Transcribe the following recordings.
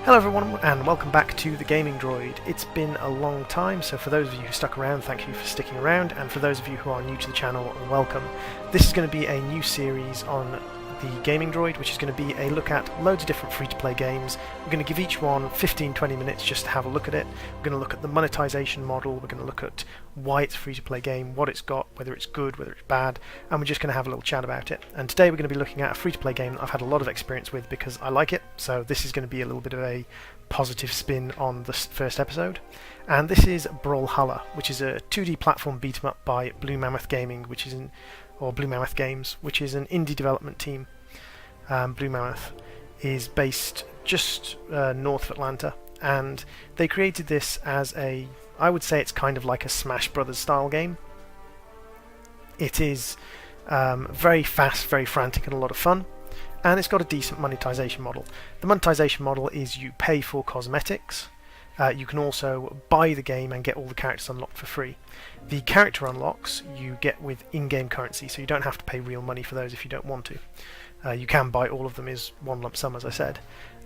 Hello everyone and welcome back to the Gaming Droid. It's been a long time, so for those of you who stuck around, thank you for sticking around, and for those of you who are new to the channel, welcome. This is going to be a new series on the Gaming Droid, which is going to be a look at loads of different free-to-play games. We're going to give each one 15-20 minutes just to have a look at it. We're going to look at the monetization model, we're going to look at why it's a free-to-play game, what it's got, whether it's good, whether it's bad, and we're just going to have a little chat about it. And today we're going to be looking at a free-to-play game that I've had a lot of experience with because I like it, so this is going to be a little bit of a positive spin on the first episode. And this is Brawlhalla, which is a 2D platform beat-em-up by Blue Mammoth Gaming, Blue Mammoth Games, which is an indie development team. Blue Mammoth is based just north of Atlanta, and they created this as I would say it's kind of like a Smash Brothers style game. It is very fast, very frantic, and a lot of fun, and it's got a decent monetization model. The monetization model is you pay for cosmetics. You can also buy the game and get all the characters unlocked for free. The character unlocks you get with in-game currency, so you don't have to pay real money for those if you don't want to. You can buy all of them as one lump sum, as I said.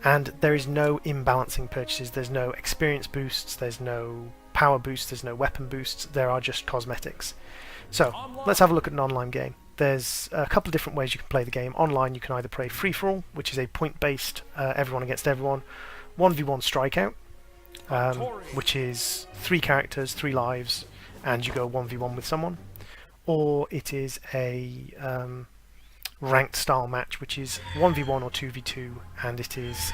And there is no imbalancing purchases, there's no experience boosts, there's no power boosts, there's no weapon boosts, there are just cosmetics. So, let's have a look at an online game. There's a couple of different ways you can play the game. Online you can either play free-for-all, which is a point-based, everyone against everyone, 1v1 strikeout, which is 3 characters, 3 lives, and you go 1v1 with someone. Or it is a ranked style match, which is 1v1 or 2v2, and it is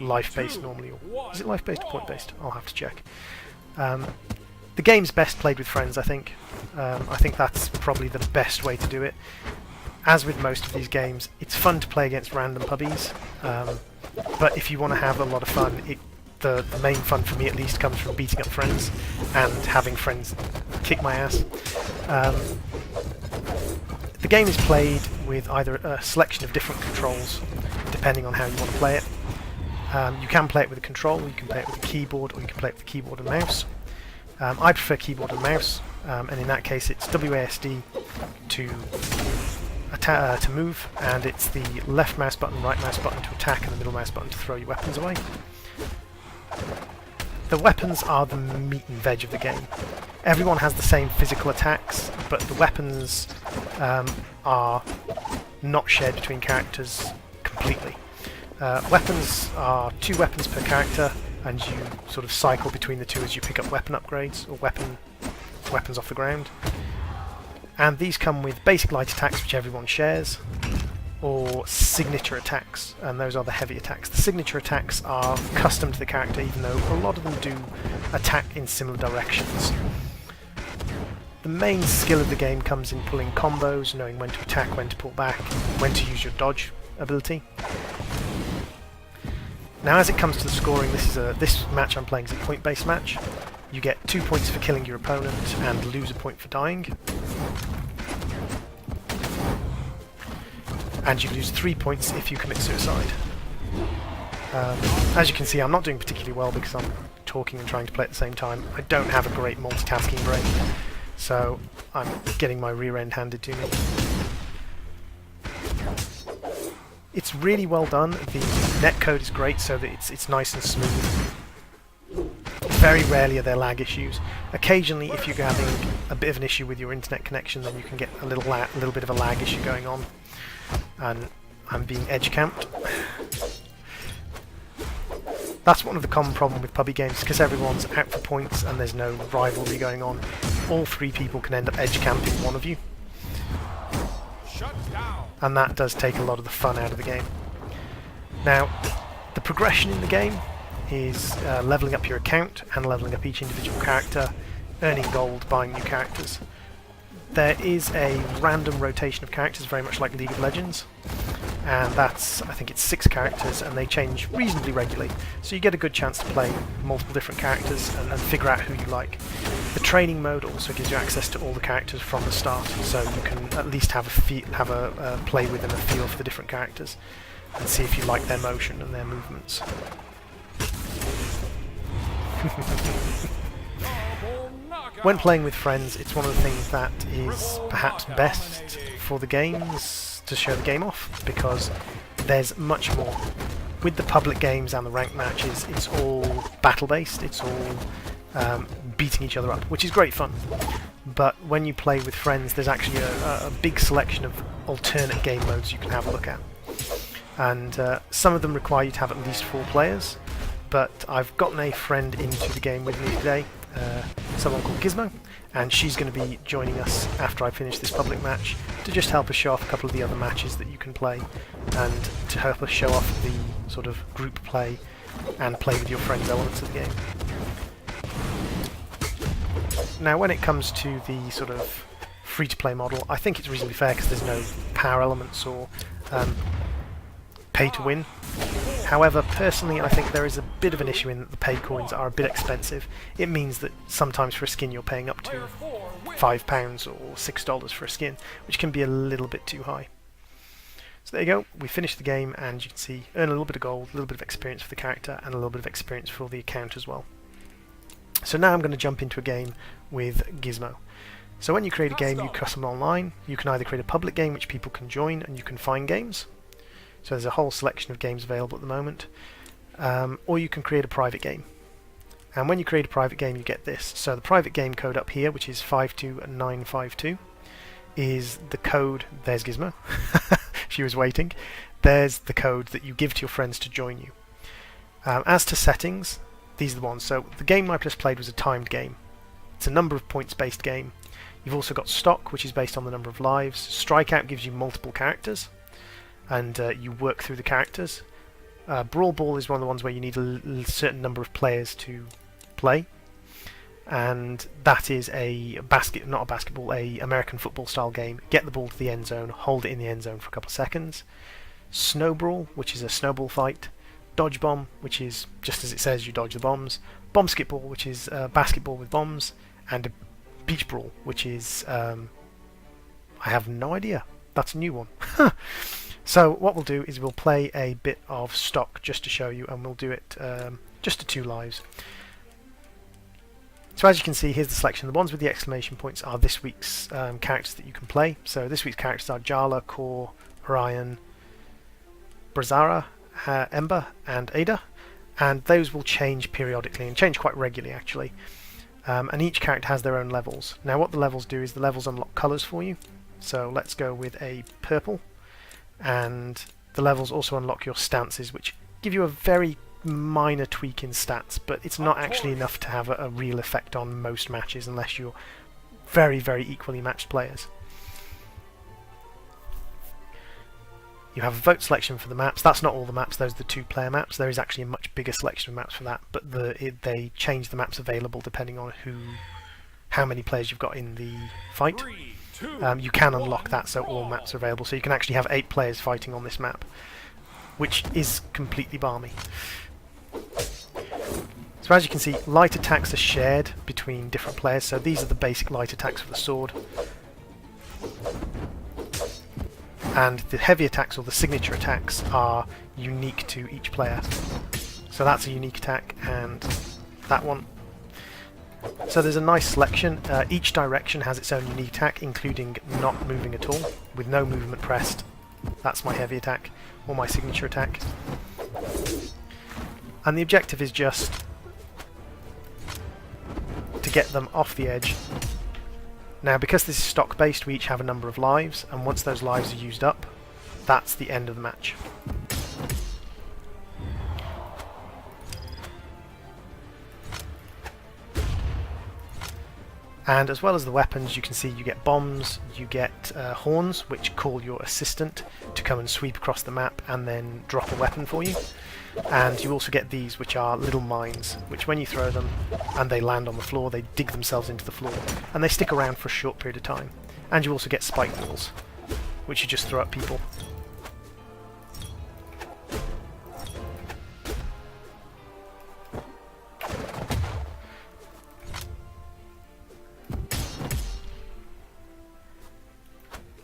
life-based normally. Or is it life-based or point-based? I'll have to check. The game's best played with friends, I think. I think that's probably the best way to do it. As with most of these games, it's fun to play against random pubbies, but if you want to have a lot of fun, the main fun for me at least comes from beating up friends and having friends kick my ass. The game is played with either a selection of different controls, depending on how you want to play it. You can play it with a controller, you can play it with a keyboard, or you can play it with a keyboard and mouse. I prefer keyboard and mouse, and in that case it's WASD to move, and it's the left mouse button, right mouse button to attack, and the middle mouse button to throw your weapons away. The weapons are the meat and veg of the game. Everyone has the same physical attacks, but the weapons are not shared between characters completely. Weapons are 2 weapons per character, and you sort of cycle between the 2 as you pick up weapon upgrades or weapons off the ground. And these come with basic light attacks, which everyone shares, or signature attacks, and those are the heavy attacks. The signature attacks are custom to the character, even though a lot of them do attack in similar directions. The main skill of the game comes in pulling combos, knowing when to attack, when to pull back, when to use your dodge ability. Now as it comes to the scoring, this match I'm playing is a point-based match. You get 2 points for killing your opponent and lose a point for dying. And you lose 3 points if you commit suicide. As you can see, I'm not doing particularly well because I'm talking and trying to play at the same time. I don't have a great multitasking brain, so I'm getting my rear end handed to me. It's really well done. The netcode is great, so that it's nice and smooth. Very rarely are there lag issues. Occasionally, if you're having a bit of an issue with your internet connection, then you can get a little bit of a lag issue going on. And I'm being edge camped. That's one of the common problems with pubby games, because everyone's out for points and there's no rivalry going on. All 3 people can end up edge camping one of you, and that does take a lot of the fun out of the game. Now, the progression in the game is leveling up your account and leveling up each individual character, earning gold, buying new characters. There is a random rotation of characters, very much like League of Legends, and I think it's 6 characters, and they change reasonably regularly, so you get a good chance to play multiple different characters and figure out who you like. The training mode also gives you access to all the characters from the start, so you can at least have a play with and a feel for the different characters, and see if you like their motion and their movements. When playing with friends, it's one of the things that is perhaps best for the games to show the game off, because there's much more with the public games and the ranked matches, it's all battle-based, it's all beating each other up, which is great fun. But when you play with friends, there's actually a big selection of alternate game modes you can have a look at. And some of them require you to have at least 4 players, but I've gotten a friend into the game with me today, someone called Gizmo, and she's going to be joining us after I finish this public match to just help us show off a couple of the other matches that you can play, and to help us show off the sort of group play and play with your friends elements of the game. Now when it comes to the sort of free-to-play model, I think it's reasonably fair because there's no power elements or pay to win. However, personally I think there is a bit of an issue in that the paid coins are a bit expensive. It means that sometimes for a skin you're paying up to £5 or $6 for a skin, which can be a little bit too high. So there you go, we finished the game, and you can see earn a little bit of gold, a little bit of experience for the character, and a little bit of experience for the account as well. So now I'm going to jump into a game with Gizmo. So when you create a game, you custom online. You can either create a public game which people can join and you can find games. So there's a whole selection of games available at the moment. Or you can create a private game. And when you create a private game, you get this. So the private game code up here, which is 52952, is the code. There's Gizmo. She was waiting. There's the code that you give to your friends to join you. As to settings, these are the ones. So the game I just played was a timed game. It's a number of points based game. You've also got stock, which is based on the number of lives. Strikeout gives you multiple characters, and you work through the characters. Brawl Ball is one of the ones where you need a certain number of players to play, and that is a American football style game. Get the ball to the end zone, hold it in the end zone for a couple of seconds. Snowball, which is a snowball fight. Dodge Bomb, which is just as it says, you dodge the bombs. Bomb Skip-Ball, which is basketball with bombs. And a Beach Brawl, which is I have no idea. That's a new one. So what we'll do is we'll play a bit of stock just to show you, and we'll do it just to 2 lives. So as you can see, here's the selection. The ones with the exclamation points are this week's characters that you can play. So this week's characters are Jala, Core, Orion, Brazara, Ember and Ada, and those will change periodically, and change quite regularly actually. And each character has their own levels. Now what the levels do is the levels unlock colours for you. So let's go with a purple, and the levels also unlock your stances, which give you a very minor tweak in stats, but it's not actually enough to have a real effect on most matches unless you're very, very equally matched players. You have a vote selection for the maps. That's not all the maps, those are the 2-player maps. There is actually a much bigger selection of maps for that, but they change the maps available depending on how many players you've got in the fight. You can unlock that so all maps are available, so you can actually have 8 players fighting on this map, which is completely balmy. So as you can see, light attacks are shared between different players, so these are the basic light attacks for the sword. And the heavy attacks, or the signature attacks, are unique to each player. So that's a unique attack, and that one. So there's a nice selection. Each direction has its own unique attack, including not moving at all, with no movement pressed. That's my heavy attack, or my signature attack. And the objective is just to get them off the edge. Now, because this is stock based, we each have a number of lives, and once those lives are used up, that's the end of the match. And as well as the weapons, you can see you get bombs, you get horns, which call your assistant to come and sweep across the map and then drop a weapon for you. And you also get these, which are little mines, which when you throw them and they land on the floor, they dig themselves into the floor, and they stick around for a short period of time. And you also get spike balls, which you just throw at people.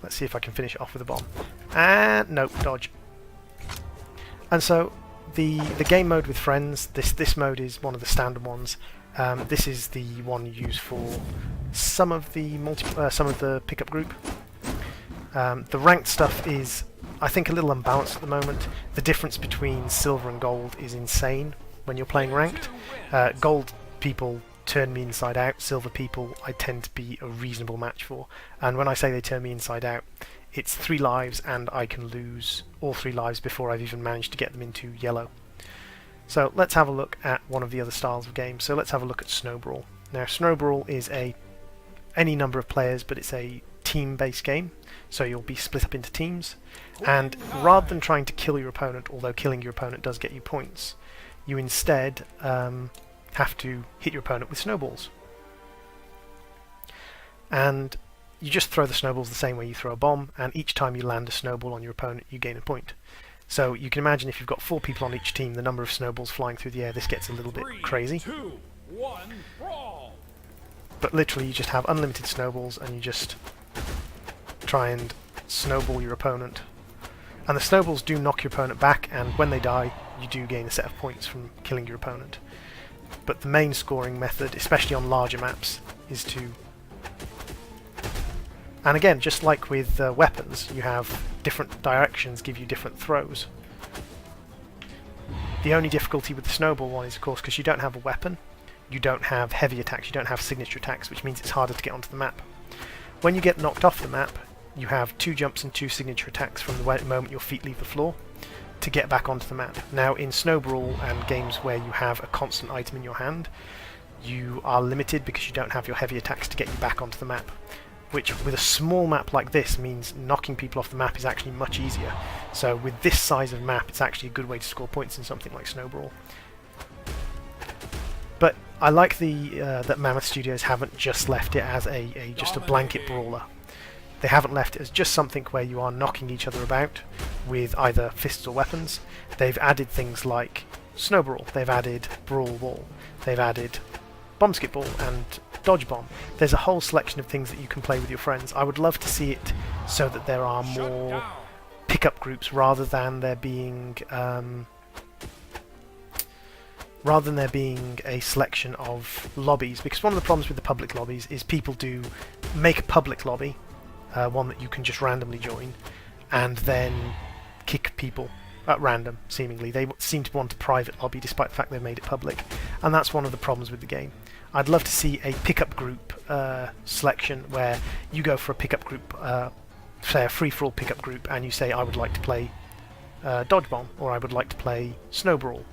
Let's see if I can finish it off with a bomb. And nope, dodge. And so the game mode with friends, this mode is one of the standard ones. This is the one you use for some of the pickup group. The ranked stuff is I think, a little unbalanced at the moment. The difference between silver and gold is insane when you're playing ranked. Gold people turn me inside out, silver people I tend to be a reasonable match for. And when I say they turn me inside out, it's 3 lives and I can lose all 3 lives before I've even managed to get them into yellow. So let's have a look at one of the other styles of games. So let's have a look at Snow Brawl. Now Snow Brawl is any number of players, but it's a team-based game, so you'll be split up into teams, and rather than trying to kill your opponent, although killing your opponent does get you points, you instead have to hit your opponent with snowballs. And you just throw the snowballs the same way you throw a bomb, and each time you land a snowball on your opponent you gain a point. So you can imagine if you've got 4 people on each team, the number of snowballs flying through the air, this gets a little bit crazy. 3, 2, 1, brawl! But literally you just have unlimited snowballs and you just try and snowball your opponent. And the snowballs do knock your opponent back, and when they die you do gain a set of points from killing your opponent. But the main scoring method, especially on larger maps, is to... And again, just like with weapons, you have different directions give you different throws. The only difficulty with the snowball one is, of course, because you don't have a weapon, you don't have heavy attacks, you don't have signature attacks, which means it's harder to get onto the map. When you get knocked off the map, you have 2 jumps and 2 signature attacks from the moment your feet leave the floor to get back onto the map. Now in Snow Brawl and games where you have a constant item in your hand, you are limited because you don't have your heavy attacks to get you back onto the map, which with a small map like this means knocking people off the map is actually much easier. So with this size of map, it's actually a good way to score points in something like Snow Brawl. But I like that Mammoth Studios haven't just left it as just a blanket brawler. They haven't left it as just something where you are knocking each other about with either fists or weapons. They've added things like Snow Brawl, they've added Brawl Ball, they've added Bomb Skip Ball and Dodge Bomb. There's a whole selection of things that you can play with your friends. I would love to see it so that there are more pickup groups rather than there being a selection of lobbies, because one of the problems with the public lobbies is people do make a public lobby, one that you can just randomly join, and then kick people at random, seemingly. They seem to want a private lobby despite the fact they've made it public, and that's one of the problems with the game. I'd love to see a pickup group selection where you go for a pickup group, say a free-for-all pickup group, and you say I would like to play Dodge Bomb, or I would like to play Snow Brawl,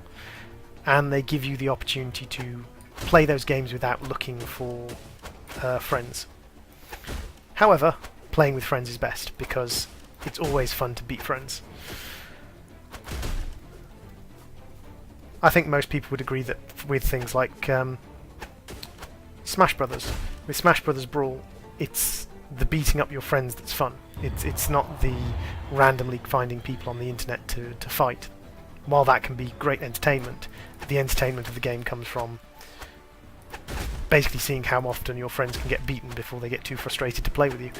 and they give you the opportunity to play those games without looking for friends. However, playing with friends is best, because it's always fun to beat friends. I think most people would agree that with things like Smash Brothers, with Smash Brothers Brawl, it's the beating up your friends that's fun. It's not the randomly finding people on the internet to fight. While that can be great entertainment, the entertainment of the game comes from basically seeing how often your friends can get beaten before they get too frustrated to play with you.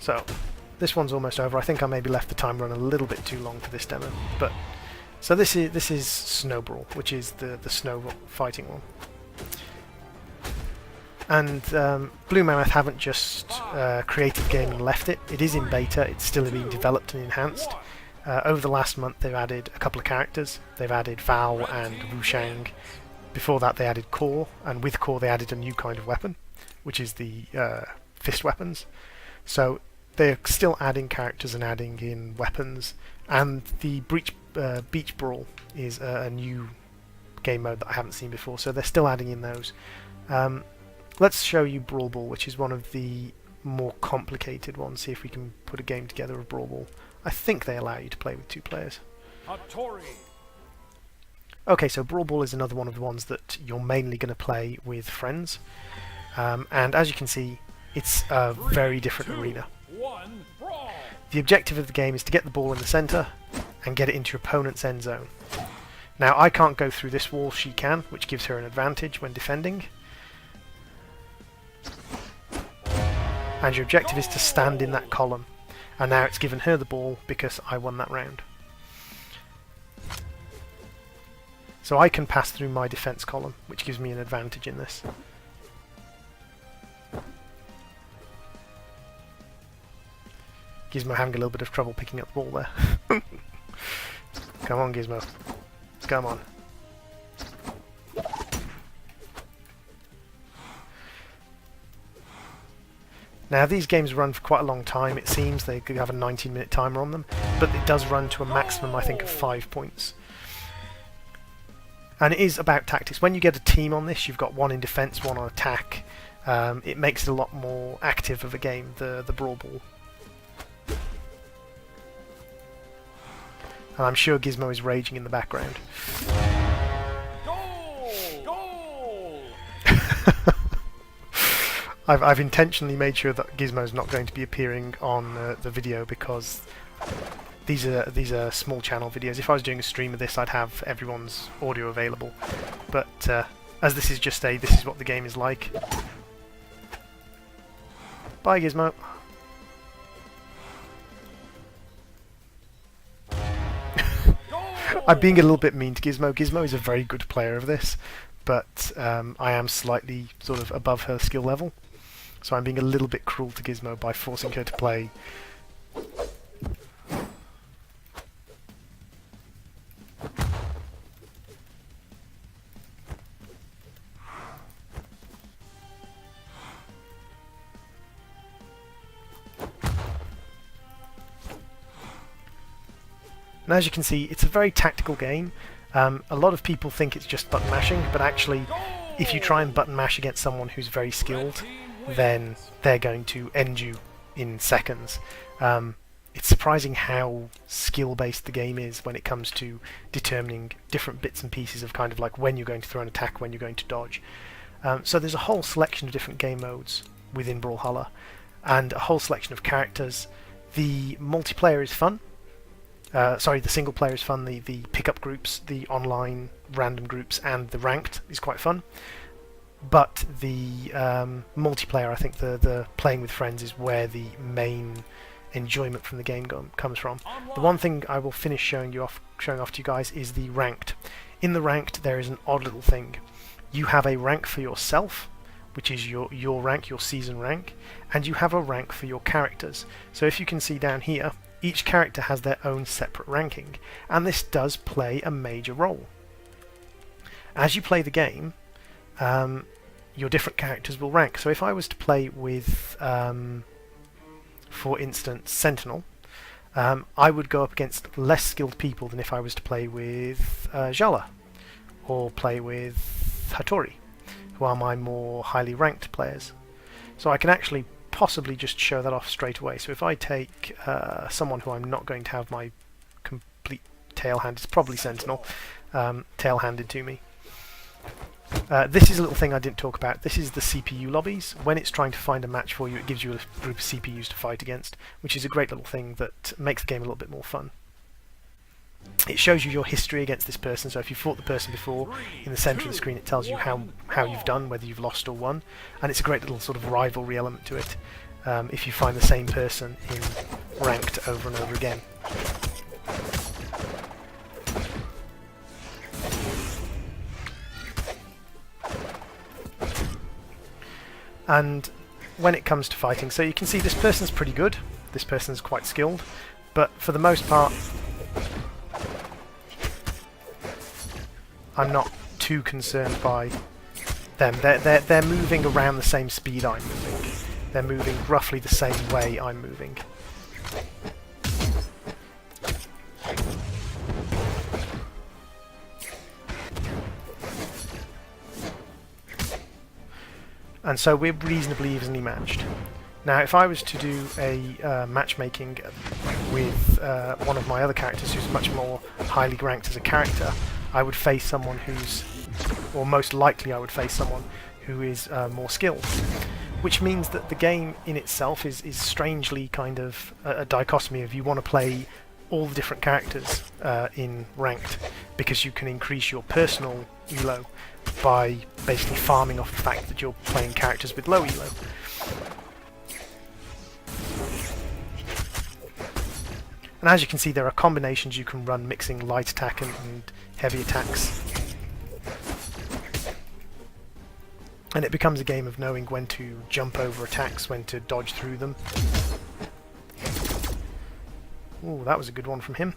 So, this one's almost over. I think I maybe left the time run a little bit too long for this demo, but so this is Snow Brawl, which is the snow fighting one. And Blue Mammoth haven't just created the game and left it. It is in beta, it's still being developed and enhanced. Over the last month they've added a couple of characters. They've added Val and Wushang. Before that they added Core, and with Core they added a new kind of weapon, which is the fist weapons. So they're still adding characters and adding in weapons, and the Beach Brawl is a new game mode that I haven't seen before, so they're still adding in those. Let's show you Brawl Ball, which is one of the more complicated ones. See if we can put a game together of Brawl Ball. I think they allow you to play with 2 players. Okay, so Brawl Ball is another one of the ones that you're mainly going to play with friends. And as you can see, it's a very different arena. The objective of the game is to get the ball in the centre and get it into your opponent's end zone. Now, I can't go through this wall, she can, which gives her an advantage when defending. And your objective is to stand in that column. And now it's given her the ball because I won that round. So I can pass through my defense column, which gives me an advantage in this. Gizmo having a little bit of trouble picking up the ball there. Come on, Gizmo. Come on. Now these games run for quite a long time, it seems. They could have a 19-minute timer on them, but it does run to a maximum, I think, of 5 points. And it is about tactics. When you get a team on this, you've got one in defense, one on attack. It makes it a lot more active of a game, the Brawl Ball. And I'm sure Gizmo is raging in the background. Goal! Goal! I've intentionally made sure that Gizmo's not going to be appearing on the video because these are small channel videos. If I was doing a stream of this, I'd have everyone's audio available. But as this is just this is what the game is like. Bye, Gizmo. I'm being a little bit mean to Gizmo. Gizmo is a very good player of this, but I am slightly sort of above her skill level. So I'm being a little bit cruel to Gizmo by forcing her to play. And as you can see, it's a very tactical game. A lot of people think it's just button mashing, but actually, if you try and button mash against someone who's very skilled, then they're going to end you in seconds. It's surprising how skill-based the game is when it comes to determining different bits and pieces of kind of like when you're going to throw an attack, when you're going to dodge. So there's a whole selection of different game modes within Brawlhalla, and a whole selection of characters. The multiplayer is fun. Sorry, the single player is fun, the pickup groups, the online random groups, and the ranked is quite fun. But the multiplayer, I think the playing with friends is where the main enjoyment from the game comes from. The one thing I will finish showing off to you guys is the ranked. In the ranked there is an odd little thing. You have a rank for yourself, which is your rank, your season rank, and you have a rank for your characters. So if you can see down here, each character has their own separate ranking, and this does play a major role. As you play the game, your different characters will rank. So if I was to play with, for instance, Sentinel, I would go up against less skilled people than if I was to play with Brawlhalla, or play with Hattori, who are my more highly ranked players. So I can actually possibly just show that off straight away. So if I take someone who I'm not going to have my complete tail hand, it's probably Sentinel, tail handed to me. This is a little thing I didn't talk about. This is the CPU lobbies. When it's trying to find a match for you, it gives you a group of CPUs to fight against, which is a great little thing that makes the game a little bit more fun. It shows you your history against this person, so if you fought the person before, in the centre of the screen it tells you how you've done, whether you've lost or won, and it's a great little sort of rivalry element to it if you find the same person in ranked over and over again. And when it comes to fighting, so you can see this person's pretty good, this person's quite skilled, but for the most part I'm not too concerned by them. They're moving around the same speed I'm moving. They're moving roughly the same way I'm moving. And so we're reasonably evenly matched. Now if I was to do a matchmaking with one of my other characters who's much more highly ranked as a character, I would face someone who's, or most likely I would face someone who is more skilled. Which means that the game in itself is strangely kind of a dichotomy of you want to play all the different characters in ranked, because you can increase your personal elo by basically farming off the fact that you're playing characters with low elo. And as you can see, there are combinations you can run mixing light attack and heavy attacks And it becomes a game of knowing when to jump over attacks, when to dodge through them. Ooh, that was a good one from him.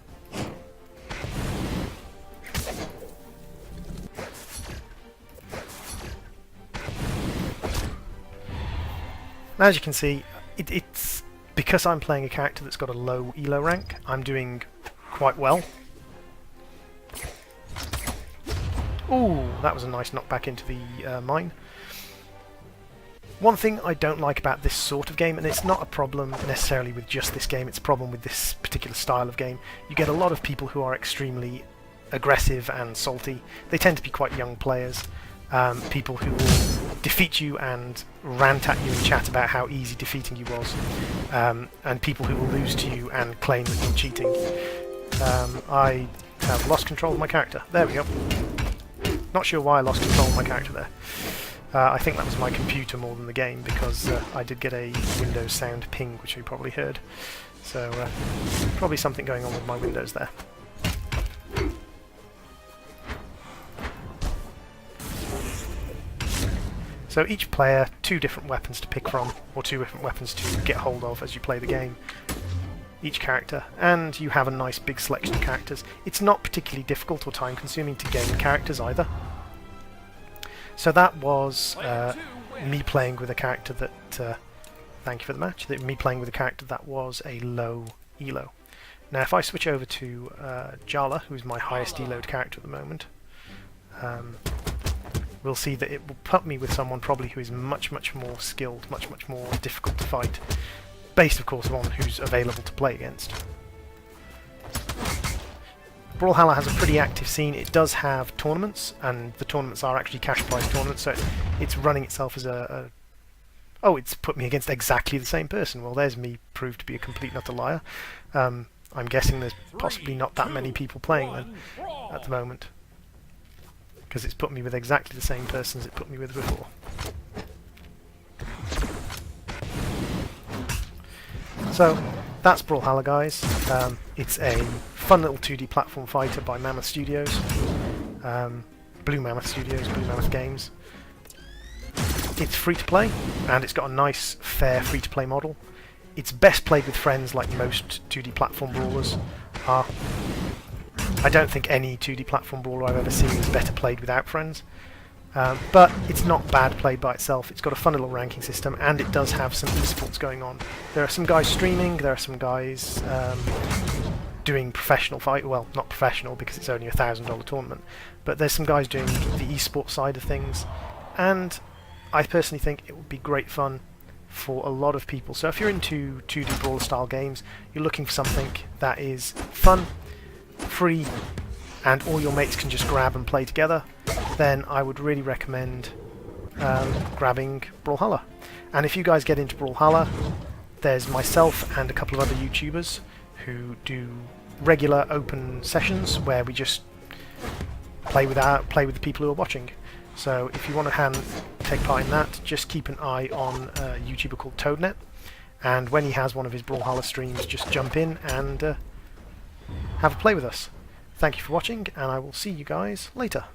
As you can see, it's because I'm playing a character that's got a low ELO rank, I'm doing quite well. Ooh, that was a nice knockback into the mine. One thing I don't like about this sort of game, and it's not a problem necessarily with just this game, it's a problem with this particular style of game, you get a lot of people who are extremely aggressive and salty. They tend to be quite young players, people who will defeat you and rant at you and chat about how easy defeating you was, and people who will lose to you and claim that you're cheating. I have lost control of my character. There we go. Not sure why I lost control of my character there. I think that was my computer more than the game, because I did get a Windows sound ping, which you probably heard. So probably something going on with my Windows there. So each player, 2 different weapons to pick from, or 2 different weapons to get hold of as you play the game. Each character, and you have a nice big selection of characters. It's not particularly difficult or time consuming to gain characters either. So that was me playing with a character that, thank you for the match, me playing with a character that was a low ELO. Now if I switch over to Brawlhalla, who's my highest ELO'd character at the moment, we'll see that it will put me with someone probably who is much more skilled, much more difficult to fight, based of course on who's available to play against. Brawlhalla has a pretty active scene. It does have tournaments, and the tournaments are actually cash prize tournaments, so it's running itself as a... Oh, it's put me against exactly the same person. Well, there's me proved to be a complete and utter liar. I'm guessing there's possibly not that many people playing then at the moment, because it's put me with exactly the same person as it put me with before. So, that's Brawlhalla, guys. It's a fun little 2D platform fighter by Mammoth Studios. Blue Mammoth Games. It's free to play, and it's got a nice, fair free-to-play model. It's best played with friends, like most 2D platform brawlers are. I don't think any 2D platform brawler I've ever seen is better played without friends. But it's not bad played by itself. It's got a fun little ranking system, and it does have some esports going on. There are some guys streaming, there are some guys doing professional fight, well, not professional because it's only a $1,000 tournament, but there's some guys doing the esports side of things, and I personally think it would be great fun for a lot of people. So if you're into 2D brawler style games, you're looking for something that is fun, free, and all your mates can just grab and play together, then I would really recommend grabbing Brawlhalla. And if you guys get into Brawlhalla, there's myself and a couple of other YouTubers who do regular open sessions where we just play with the people who are watching. So if you want to take part in that, just keep an eye on a YouTuber called Toadnet, and when he has one of his Brawlhalla streams, just jump in and have a play with us. Thank you for watching, and I will see you guys later.